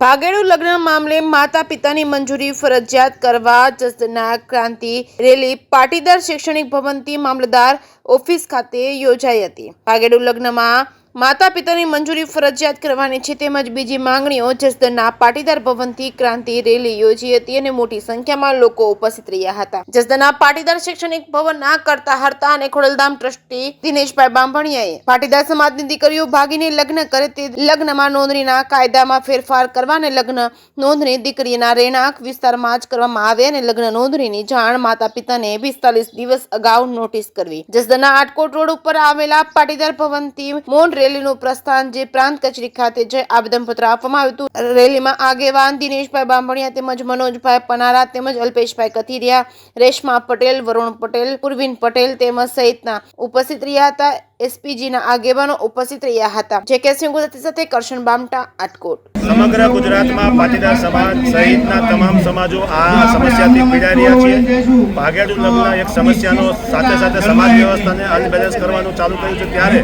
ભાગેડુ લગ્ન મામલે માતા પિતાની મંજૂરી ફરજિયાત કરવા જસદણના ક્રાંતિ રેલી પાટીદાર શૈક્ષણિક ભવનથી મામલતદાર ઓફિસ ખાતે યોજાઈ હતી। ભાગેડુ લગ્નમાં માતા પિતાની મંજૂરી ફરજિયાત કરવાની છે તેમજ બીજી માંગણીઓ જસદણના પાટીદાર ભવનથી ક્રાંતિ રેલી યોજી હતી અને મોટી સંખ્યામાં લોકો ઉપસ્થિત રહ્યા હતા। જસદણના પાટીદાર શૈક્ષણિક ભવનના કરતા હર્તા અને ખોડલધામ ટ્રસ્ટી દિનેશભાઈ બાંભણિયાએ પાટીદાર સમાજની દીકરીઓ ભાગીને લગ્ન કરે તે લગ્નમાં નોંધણીના કાયદામાં ફેરફાર કરવા અને લગ્ન નોંધણી દીકરીના રહેણાંક વિસ્તારમાં જ કરવામાં આવે અને લગ્ન નોંધણીની જાણ માતા પિતાને 45 દિવસ અગાઉ નોટિસ કરવી। જસદણના આટકોટ રોડ ઉપર આવેલા પાટીદાર ભવનથી મૌન રેલીનું પ્રસ્થાન જે પ્રાંત કચેરી ખાતે જઈ આવેદનપત્ર આપવામાં આવ્યું હતું। રેલીમાં આગેવાન દિનેશભાઈ બાંભણિયા તેમજ મનોજભાઈ પનારા તેમજ અલ્પેશભાઈ કથિરિયા, રેશમા પટેલ, વરુણ પટેલ, પૂર્વિન પટેલ તેમજ સહિતના ઉપસ્થિત રહ્યા હતા। એસપીજીના આગેવાનો ઉપસ્થિત રહ્યા હતા। જે કે ગુજરાતી સાથે કરશન બામટા, આટકોટ। સમગ્ર ગુજરાતમાં પાટીદાર સમાજ સહિતના તમામ સમાજો આ સમસ્યાથી પીડાઈ રહ્યા છે। ભાગેડુ લગ્ન એક સમસ્યાનો સાથે સાથે સમાજ વ્યવસ્થાને અનબેલેન્સ કરવાનું ચાલુ કર્યું છે ત્યારે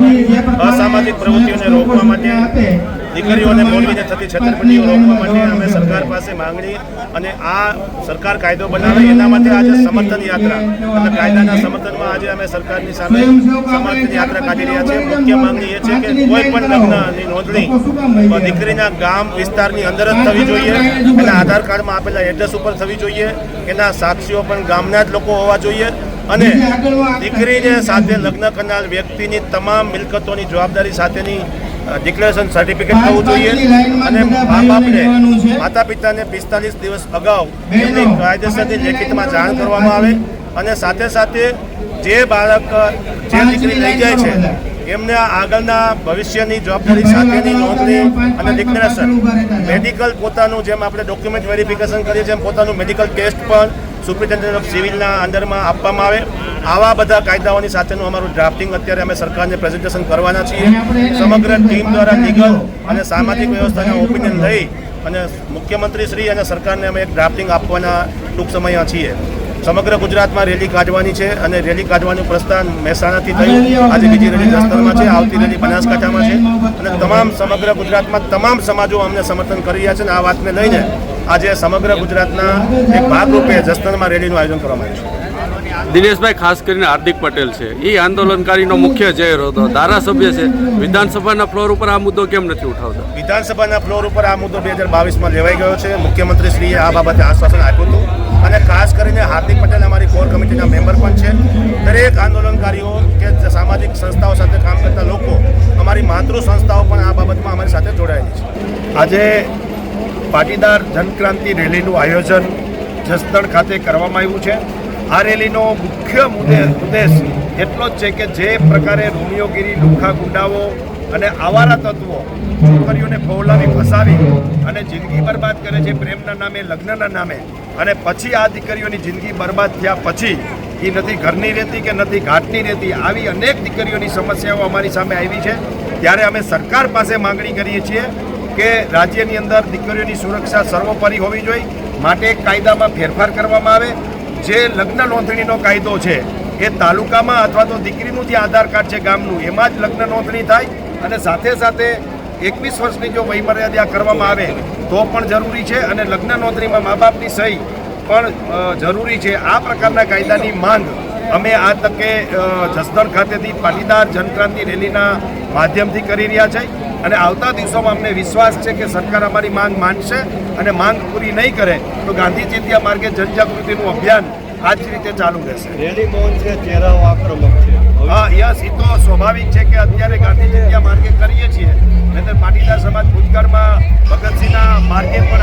અસામાજિક પ્રવૃત્તિઓને રોકવા માટે દીકરીઓને મોડવીને થતી છેતરપિંડીઓ રોકવા માટે અમે સરકાર પાસે માંગણી અને આ સરકાર કાયદો બનાવે એના માટે આજે સમર્થન યાત્રા અને કાયદાના સમર્થનમાં આજે અમે સરકારની સામે સમર્થન યાત્રા કાઢી રહ્યા છીએ। મુખ્ય માંગણી એ છે કે કોઈ પણ લગ્નની નોંધણી દીકરીના ગામ વિસ્તારની અંદર જ થવી જોઈએ, એના આધાર કાર્ડમાં આપેલા એડ્રેસ ઉપર થવી જોઈએ, એના સાક્ષીઓ પણ ગામના જ લોકો હોવા જોઈએ અને દીકરીને સાથે લગ્ન કરનાર વ્યક્તિની તમામ મિલકતોની જવાબદારી સાથેની ડિક્લેરેશન સર્ટિફિકેટ થવું જોઈએ અને મા બાપને માતા પિતાને 45 દિવસ અગાઉ એમની કાયદેસરની લેખિતમાં જાણ કરવામાં આવે અને સાથે સાથે જે બાળક જે દીકરી લઈ જાય છે એમને આગળના ભવિષ્યની જવાબદારી સાથેની નોંધણી અને ડિક્લેરેશન મેડિકલ પોતાનું જેમ આપણે ડોક્યુમેન્ટ વેરિફિકેશન કરીએ છીએ પોતાનું મેડિકલ ટેસ્ટ પણ સુપ્રિન્ટેન્ડન્ટ ઓફ સિવિલના અંડરમાં આપવામાં આવે। આવા બધા કાયદાઓની સાથેનું અમારું ડ્રાફ્ટિંગ અત્યારે અમે સરકારને પ્રેઝન્ટેશન કરવાના છીએ। સમગ્ર ટીમ દ્વારા લીગલ અને સામાજિક વ્યવસ્થાના ઓપિનિયન લઈ અને મુખ્યમંત્રી શ્રી અને સરકારને અમે એક ડ્રાફ્ટિંગ આપવાના ટૂંક સમયમાં છીએ। સમગ્ર ગુજરાતમાં રેલી કાઢવાની છે અને રેલી કાઢવાનું પ્રસ્થાન મહેસાણાથી થયું, આજે બીજી રેલી જસદણમાં છે, આવતી રેલી બનાસકાંઠામાં છે અને તમામ સમગ્ર ગુજરાતમાં તમામ સમાજો અમને સમર્થન કરી રહ્યા છે અને આ વાતને લઈને આજે સમગ્ર ગુજરાતના એક ભાગરૂપે જસદણમાં રેલીનું આયોજન કરવામાં આવ્યું છે। દિનેશભાઈ, ખાસ કરીને હાર્દિક પટેલ છે એ આંદોલનકારીનો મુખ્ય ચહેરો હતો, ધારાસભ્ય છે, વિધાનસભાના ફ્લોર ઉપર આ મુદ્દો કેમ નથી ઉઠાવતા? વિધાનસભાના ફ્લોર ઉપર આ મુદ્દો 2022માં લેવાઈ ગયો છે। મુખ્યમંત્રી શ્રીએ આ બાબતે આશ્વાસન આપ્યું હતું અને ખાસ કરીને હાર્દિક પટેલ અમારી કોર કમિટીના મેમ્બર પણ છે। દરેક આંદોલનકારીઓ કે સામાજિક સંસ્થાઓ સાથે કામ કરતા લોકો, અમારી માતૃ સંસ્થાઓ પણ આ બાબતમાં અમારી સાથે જોડાયેલી છે। આજે પાટીદાર જનક્રાંતિ રેલીનું આયોજન જસદણ ખાતે કરવામાં આવ્યું છે। આ રેલીનો મુખ્ય ઉદ્દેશ એટલો જ છે કે જે પ્રકારે રોમિયોગીરી, લુખ્ખા ગુંડાઓ અને આવારા તત્વો છોકરીઓને ફોલાવી ફસાવી અને જિંદગી બરબાદ કરે છે પ્રેમના નામે, લગ્નના નામે, અને પછી આ દીકરીઓની જિંદગી બરબાદ થયા પછી એ નથી ઘરની રહેતી કે નથી ઘાટની રહેતી, આવી અનેક દીકરીઓની સમસ્યાઓ અમારી સામે આવી છે। ત્યારે અમે સરકાર પાસે માંગણી કરીએ છીએ કે રાજ્યની અંદર દીકરીઓની સુરક્ષા સર્વોપરી હોવી જોઈએ, માટે કાયદામાં ફેરફાર કરવામાં આવે। જે લગ્ન નોંધણીનો કાયદો છે એ તાલુકામાં અથવા તો દીકરીનું જે આધાર કાર્ડ છે ગામનું એમાં જ લગ્ન નોંધણી થાય અને સાથે સાથે 21 વર્ષની જો વયમર્યાદા કરવામાં આવે તો પણ જરૂરી છે અને લગ્ન નોંધણીમાં મા બાપની સહી પણ જરૂરી છે। આ પ્રકારના કાયદાની માંગ અમે આ તકે જસદણ ખાતેથી પાટીદાર જનક્રાંતિ રેલીના માધ્યમથી કરી રહ્યા છે અને આવતા દિવસોમાં અમને વિશ્વાસ છે કે સરકાર અમારી માંગ માનશે અને માંગ પૂરી નહીં કરે તો ગાંધી ચેતિયા માર્ગે જનજાગૃતિનું અભિયાન આ જ રીતે ચાલુ રહેશે। રેલી મૌન છે, ચહેરાઓ આક્રમક છે। હા, યસ, એ તો સ્વાભાવિક છે કે અત્યારે ગાંધી ચેતિયા માર્ગે કરીએ છીએ, નહીંતર પાટીદાર સમાજ ભૂતકાળમાં ભગતસિંહના માર્ગે પણ